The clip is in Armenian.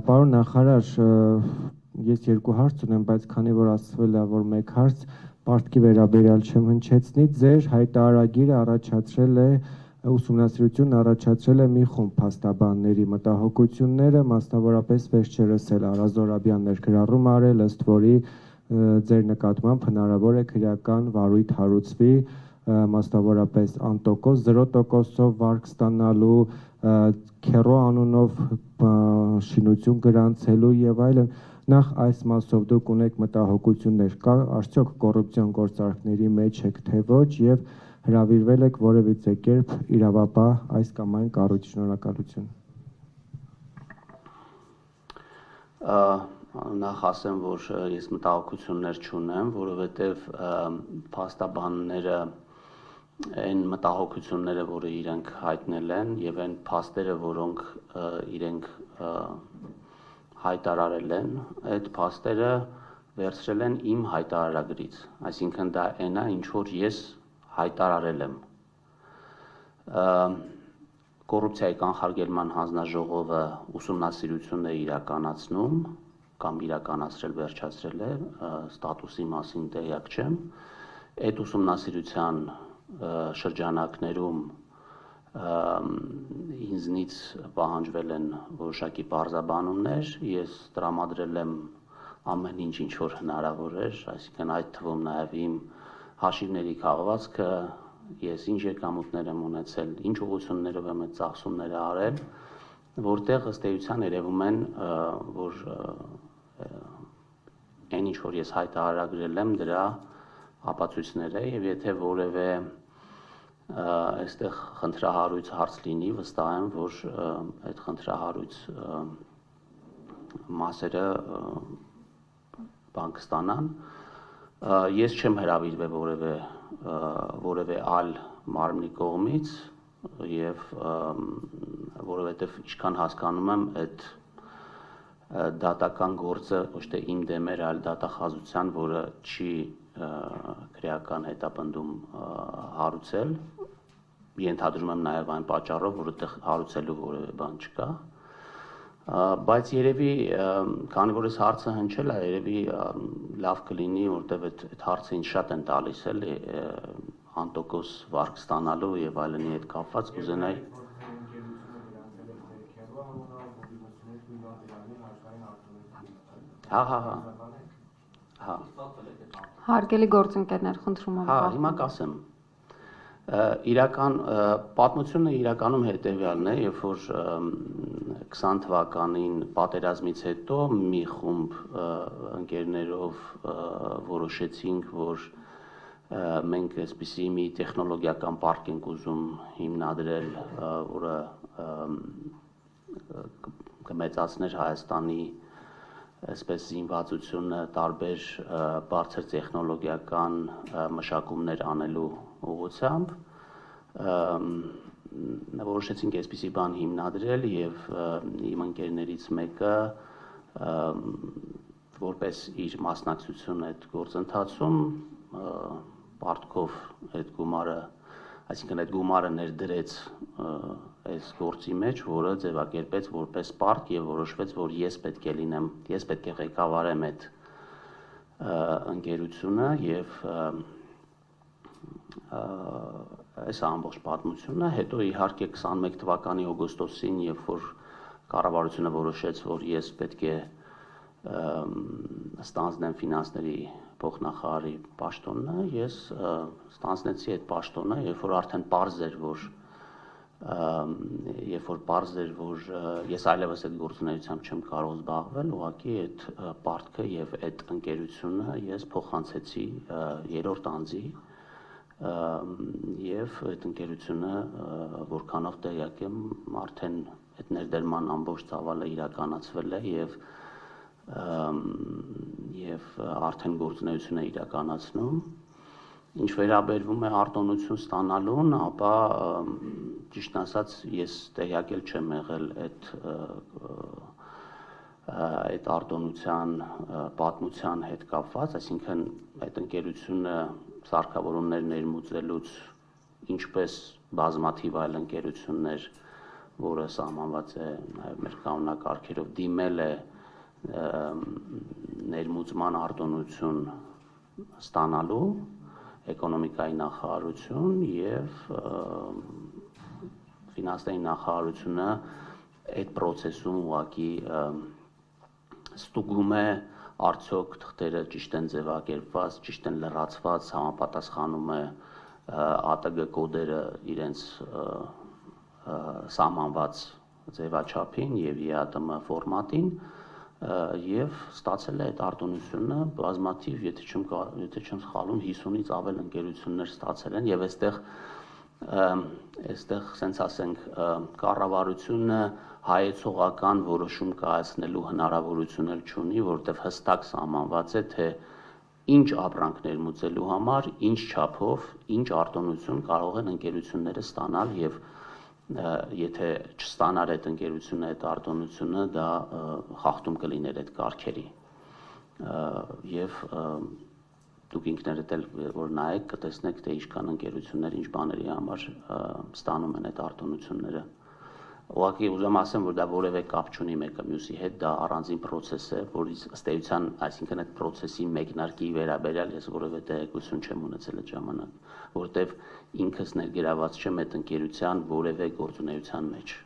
Պարոն նախարար, ես երկու հարց ունեմ, բայց քանի որ ասվել է, որ մեկ հարց պարտքի վերաբերյալ չեմ հնչեցնի, ձեր հայտարարագիրը առաջացրել է ուսումնասիրություն առաջացրել է մի խումբ փաստաբանների մտահոգությունները, մասնավորապես վերջերս էլ Արա Զորաբյանն էր գրառում արել, ըստ որի ձեր նկատմամբ հնարավոր է քրեական վարույթ հարուցվի, մասնավորապես անտոկոս 0%-ով վարկ ստանալու, քերո անունով շինություն գրանցելու եւ այլն։ Նախ այս մասով դուք ունեք մտահոգություններ, կա արդյոք կոռուպցիոն գործարքների մեջ եք թե ոչ եւ հրավիրվել եք որևիցե կերպ իրավապահ այս կամ այն կառույց։ Շնորհակալություն։ Նախ ասեմ, որ ես մտահոգություններ չունեմ, որովհետև փաստաբանները այն մտահոգությունները, որը իրենք հայտնել են, եւ այն փաստերը, որոնք իրենք հայտարարել են, այդ փաստերը վերցրել են իմ հայտարարագրից, այսինքն դա այն է, ինչ որ ես հայտարարել եմ։ Կոռուպցիայի կանխարգելման հանձնաժողովը ուսումնասիրություն է իրականացնում կամ իրականացրել վերջացրել է, ստատուսի մասին տեղյակ չեմ։ Այդ ուսումնասիրության շրջանակներում ինձնից պահանջվել են որոշակի պարզաբանումներ, ես տրամադրել եմ ամեն ինչ, ինչ որ հնարավոր էր, այսինքն այդ թվում նաև իմ հաշիվների քաղվածքը, ես ինչ եկամուտներ եմ ունեցել, ինչ ուղղություններով եմ այդ ծախսումները արել, որտեղ ըստ էության երևում են, որ այն ինչ որ ես հայտարարագրել եմ, դրա ապացույցներ է, եւ եթե որևէ այստեղ խնդրահարույց հարց լինի, վստահ եմ, որ այդ խնդրահարույց մասերը բան կստանան։ Ես չեմ հրավիրվել որևէ այլ մարմնի կողմից եւ որովհետեւ ինչքան հասկանում եմ, այդ դատական գործը ոչ թե իմ դեմ էր, այլ դատախազության, որը չի քրեական հետապնդում հարուցել, ենթադրում եմ նաև այն պատճառով, որ այդտեղ հարուցելու որևէ բան չկա, բայց երևի, քանի որ այս հարցը հնչել է, երևի լավ կլինի, որտեղ այդ հարցը ինձ շատ են տալիս, էլի, անտոկոս վարկ ստանալու եւ այլնի հետ կապված կուզենայի Հարգելի գործընկերներ, խնդրում եմ։ Հիմա կասեմ։ Իրական պատմությունը իրականում հետեւյալն է, երբ որ 20 թվականին պատերազմից հետո մի խումբ ընկերներով որոշեցինք, որ մենք այսպիսի մի տեխնոլոգիական պարկ ենք ուզում հիմնադրել, որը կմեծացներ Հայաստանի այսպես զինվածությունը տարբեր բարձր տեխնոլոգիական մշակումներ անելու ուղղությամբ որոշեցինք այսպիսի բան հիմնադրել եւ իմ ընկերներից մեկը որպես իր մասնակցություն այդ գործընթացում պարտքով այդ գումարը, այսինքն այդ գումարը ներդրեց այս գործի մեջ, որը ձևակերպեց որպես պարկ եւ որոշվեց, որ ես պետք է լինեմ, ես պետք է ղեկավարեմ այդ ընկերությունը եւ այս ամբողջ պատմությունը, հետո իհարկե 21 թվականի օգոստոսին, երբ որ կառավարությունը որոշեց, որ ես պետք է ստանձնեմ ֆինանսների փոխնախարարի պաշտոնը, ես ստանձնեցի այդ պաշտոնը, երբ որ արդեն պարզ էր, որ ես այլևս այդ գործունեությամբ չեմ կարող զբաղվել, ուղղակի այդ պարտքը եւ այդ ընկերությունը ես փոխանցեցի երրորդ անձի եւ այդ ընկերությունը որքանով տեղյակ եմ արդեն այդ ներդրման ամբողջ ծավալը իրականացվել է եւ արդեն գործունեություն է իրականացնում։ Ինչ վերաբերվում է արտոնություն ստանալուն, ապա ճիշտ ասած ես տեղյակ էլ չեմ եղել այդ արտոնության պատմության հետ կապված, այսինքն այդ ընկերությունը սարքավորումներ ներմուծելուց ինչպես բազմաթիվ այլ ընկերություններ որը սահմանված է նաև մեր կանոնակարգերով, դիմել է ներմուծման արտոնություն ստանալու էկոնոմիկայի նախարարություն եւ ֆինանսների նախարարությունը այդ process-ում ուղղակի ստուգում է արդյոք թղթերը ճիշտ են ձևակերպված, ճիշտ են լրացված, համապատասխանում է ԱՏԳ կոդերը իրենց սահմանված ձևաչափին եւ ԵԱՏՄ ֆորմատին եւ ստացել է այդ արտոնությունը բազմաթիվ, եթե չեմ սխալվում, 50-ից ավել ընկերություններ ստացել են եւ այստեղ սենց ասենք կառավարությունը հայեցողական որոշում կայացնելու հնարավորություն էլ չունի, որովհետեւ հստակ սահմանված է, թե ինչ ապրանք ներմուծելու համար, ինչ չափով, ինչ արտոնություն կարող են ընկերությունները ստանալ եւ եթե չստանար այդ ընկերությունը այդ արտոնությունը, դա խախտում կլիներ այդ կարգերի եւ դուք ինքներդ էլ որ նայեք կտեսնեք թե ինչքան ընկերություններ ինչ բաների համար ստանում են այդ արտոնությունները ուղղակի ուզում ասեմ որ դա որևէ կապ չունի մեկը մյուսի հետ դա առանձին process է որից ըստ էության այսինքն այդ process-ի մեկնարկի վերաբերյալ ես որևէ տեղեկություն չեմ ունեցել այդ ժամանակ որտեվ ինքս ներգրաված չեմ այդ ընկերության որևէ գործունեության մեջ